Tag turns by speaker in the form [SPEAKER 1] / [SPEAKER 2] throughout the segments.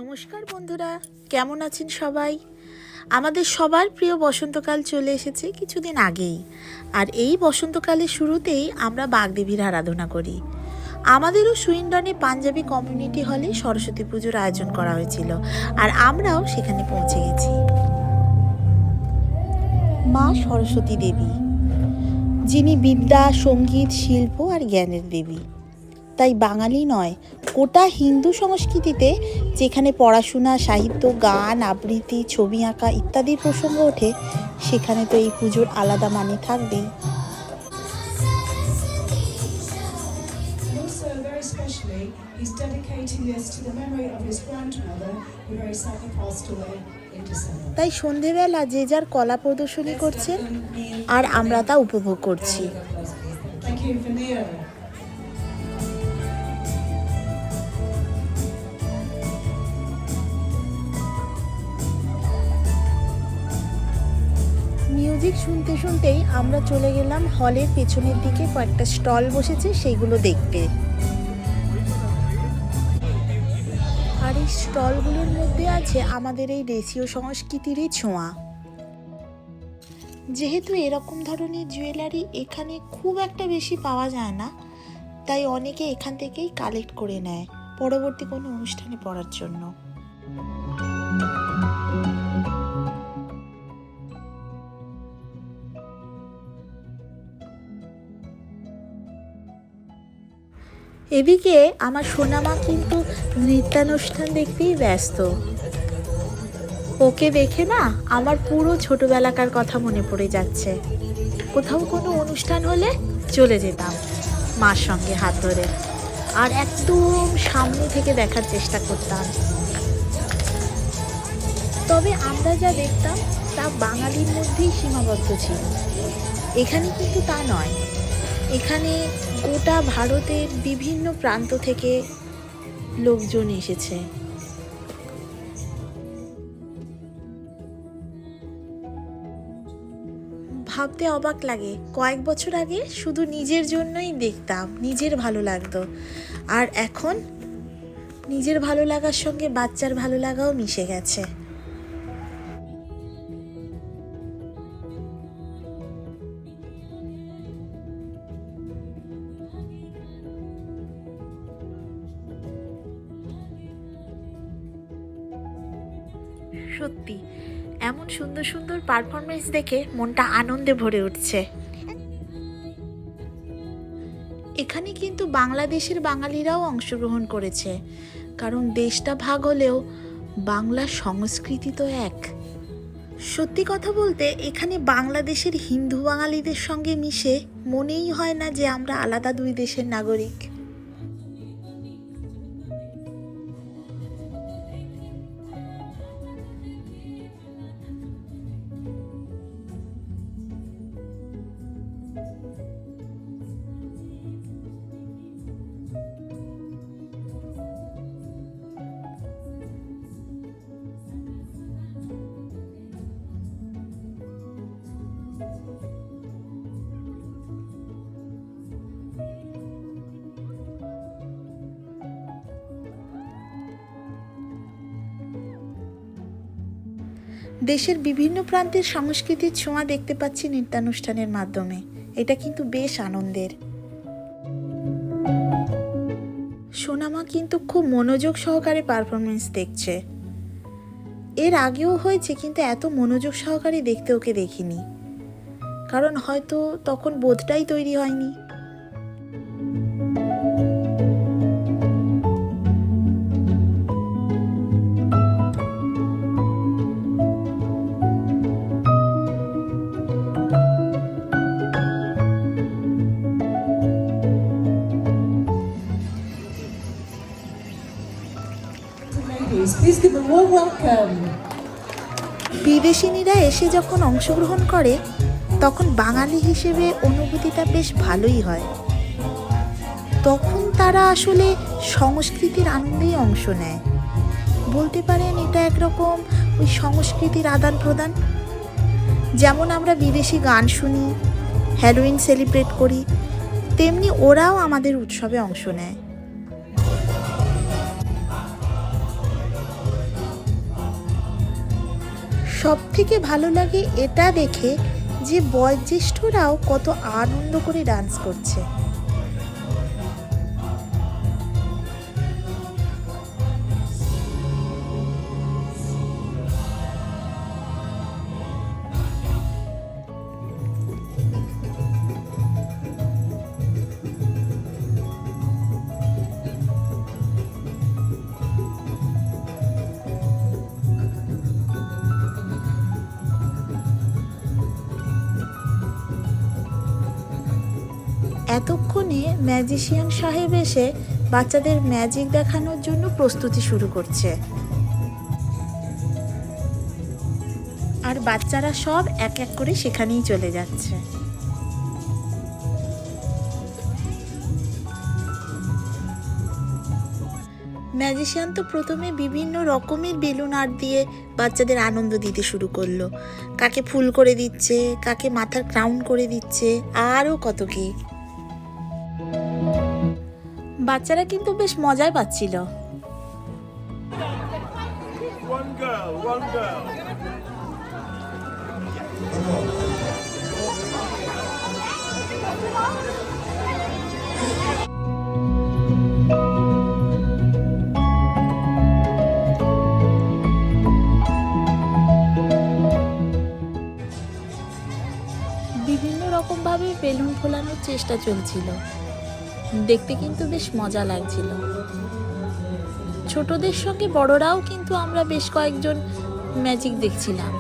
[SPEAKER 1] নমস্কার বন্ধুরা, কেমন আছেন সবাই? আমাদের সবার প্রিয় বসন্তকাল চলে এসেছে কিছুদিন আগেই। আর এই বসন্তকালের শুরুতেই আমরা বাগদেবীর আরাধনা করি। আমাদেরও সুইন্ডনে পাঞ্জাবি কমিউনিটি হলে সরস্বতী পুজোর আয়োজন করা হয়েছিল, আর আমরাও সেখানে পৌঁছে গেছি। মা সরস্বতী দেবী, যিনি বিদ্যা, সঙ্গীত, শিল্প আর জ্ঞানের দেবী। তাই বাঙালি নয়, গোটা হিন্দু সংস্কৃতিতে যেখানে পড়াশোনা, সাহিত্য, গান, আবৃত্তি, ছবি আঁকা ইত্যাদির প্রসঙ্গ ওঠে, সেখানে তো এই পুজোর আলাদা মানে থাকবেই। তাই সন্ধেবেলা যে যার কলা প্রদর্শনী করছেন, আর আমরা তা উপভোগ করছি। মিউজিক শুনতে শুনতেই আমরা চলে গেলাম হলের পেছনের দিকে। কয়েকটা স্টল বসেছে, সেইগুলো দেখতে। আর এই স্টলগুলোর মধ্যে আছে আমাদের এই দেশীয় সংস্কৃতিরই ছোঁয়া। যেহেতু এরকম ধরনের জুয়েলারি এখানে খুব একটা বেশি পাওয়া যায় না, তাই অনেকে এখান থেকেই কালেক্ট করে নেয় পরবর্তী কোনো অনুষ্ঠানে পরার জন্য। এদিকে আমার সোনামা কিন্তু নৃত্যানুষ্ঠান দেখতেই ব্যস্ত। ওকে দেখে না আমার পুরো ছোটবেলাকার কথা মনে পড়ে যাচ্ছে। কোথাও কোনো অনুষ্ঠান হলে চলে যেতাম মার সঙ্গে হাত ধরে, আর একদম সামনে থেকে দেখার চেষ্টা করতাম। তবে আমরা যা দেখতাম তা বাঙালির মধ্যেই সীমাবদ্ধ ছিল। এখানে কিন্তু তা নয়। এখানে গোটা ভারতের বিভিন্ন প্রান্ত থেকে লোকজন এসেছে। ভাবতে অবাক লাগে, কয়েক বছর আগে শুধু নিজের জন্যই দেখতাম, নিজের ভালো লাগতো, আর এখন নিজের ভালো লাগার সঙ্গে বাচ্চার ভালো লাগাও মিশে গেছে। সত্যি এমন সুন্দর সুন্দর পারফরমেন্স দেখে মনটা আনন্দে ভরে উঠছে। এখানে কিন্তু বাংলাদেশের বাঙালিরাও অংশগ্রহণ করেছে, কারণ দেশটা ভাগ হলেও বাংলার সংস্কৃতি তো এক। সত্যি কথা বলতে এখানে বাংলাদেশের হিন্দু বাঙালিদের সঙ্গে মিশে মনেই হয় না যে আমরা আলাদা দুই দেশের নাগরিক। দেশের বিভিন্ন প্রান্তের সংস্কৃতির ছোঁয়া দেখতে পাচ্ছি নৃত্যানুষ্ঠানের মাধ্যমে। এটা কিন্তু বেশ আনন্দের। সোনামা কিন্তু খুব মনোযোগ সহকারে পারফরমেন্স দেখছে। এর আগেও হয়েছে, কিন্তু এত মনোযোগ সহকারে দেখতে ওকে দেখিনি, কারণ হয়তো তখন বোধটাই তৈরি হয়নি। বিদেশিনীরা এসে যখন অংশগ্রহণ করে, তখন বাঙালি হিসেবে অনুভূতিটা বেশ ভালোই হয়। তখন তারা আসলে সংস্কৃতির আনন্দেই অংশ নেয়। বলতে পারেন এটা একরকম ওই সংস্কৃতির আদান প্রদান। যেমন আমরা বিদেশি গান শুনি, হ্যালোউইন সেলিব্রেট করি, তেমনি ওরাও আমাদের উৎসবে অংশ নেয়। সব থেকে ভালো লাগে এটা দেখে যে বয়োজ্যেষ্ঠরাও কত আনন্দ করে ডান্স করছে। এতক্ষণে ম্যাজিশিয়ান সাহেব এসে বাচ্চাদের ম্যাজিক দেখানোর জন্য প্রস্তুতি শুরু করছে, আর বাচ্চারা সব এক এক করে সেখানেই চলে যাচ্ছে। ম্যাজিশিয়ান তো প্রথমে বিভিন্ন রকমের বেলুন আর্ট দিয়ে বাচ্চাদের আনন্দ দিতে শুরু করলো। কাকে ফুল করে দিচ্ছে, কাকে মাথার ক্রাউন করে দিচ্ছে, আরও কত কি। বাচ্চারা কিন্তু বেশ মজাই পাচ্ছিল। বিভিন্ন রকম ভাবে বেলুন ফোলানোর চেষ্টা চলছিল, দেখতে কিন্তু বেশ মজা লাগছিল। ছোটদের সঙ্গে বড়রাও কিন্তু আমরা বেশ কয়েকজন ম্যাজিক দেখছিলাম।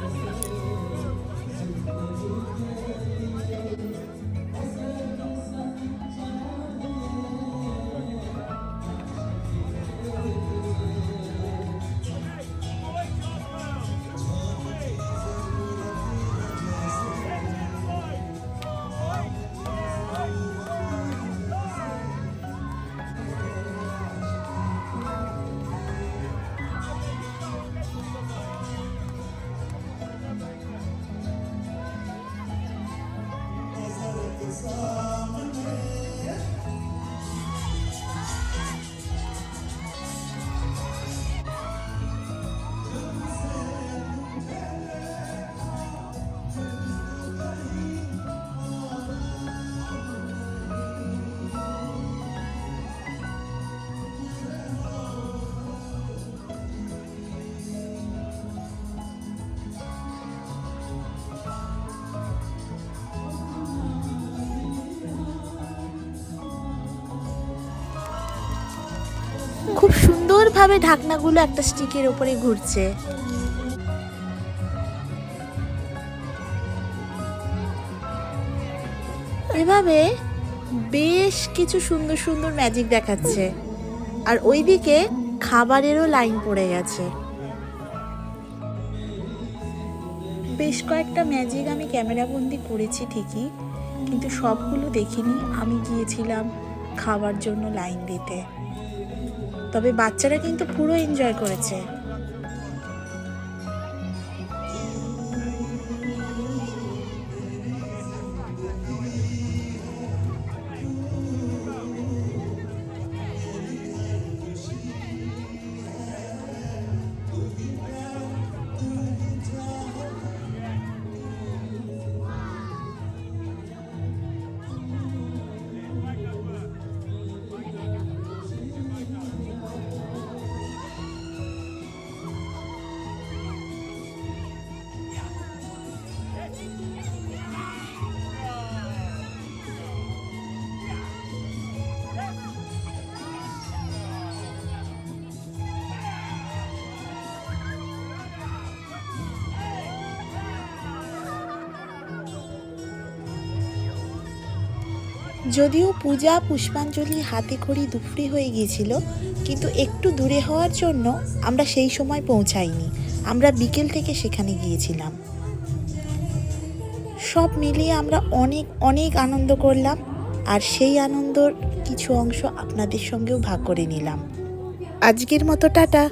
[SPEAKER 1] খুব সুন্দরভাবে ঢাকনাগুলো একটা স্টিকের উপরে ঘুরছে। এভাবে বেশ কিছু সুন্দর সুন্দর ম্যাজিক দেখাচ্ছে, আর ওইদিকে খাবারেরও লাইন পড়ে গেছে। বেশ কয়েকটা ম্যাজিক আমি ক্যামেরাবন্দি করেছি ঠিকই, কিন্তু সবগুলো দেখিনি। আমি গিয়েছিলাম খাবার জন্য লাইন দিতে। তবে বাচ্চারা কিন্তু পুরো এনজয় করেছে। যদিও পূজা পুষ্পাঞ্জলি হাতে খড়ি দুপুরে হয়ে গিয়েছিল, কিন্তু একটু দূরে হওয়ার জন্য আমরা সেই সময় পৌঁছাইনি। আমরা বিকেল থেকে সেখানে গিয়েছিলাম। সব মিলিয়ে আমরা অনেক অনেক আনন্দ করলাম, আর সেই আনন্দর কিছু অংশ আপনাদের সঙ্গেও ভাগ করে নিলাম। আজকের মতো টাটা।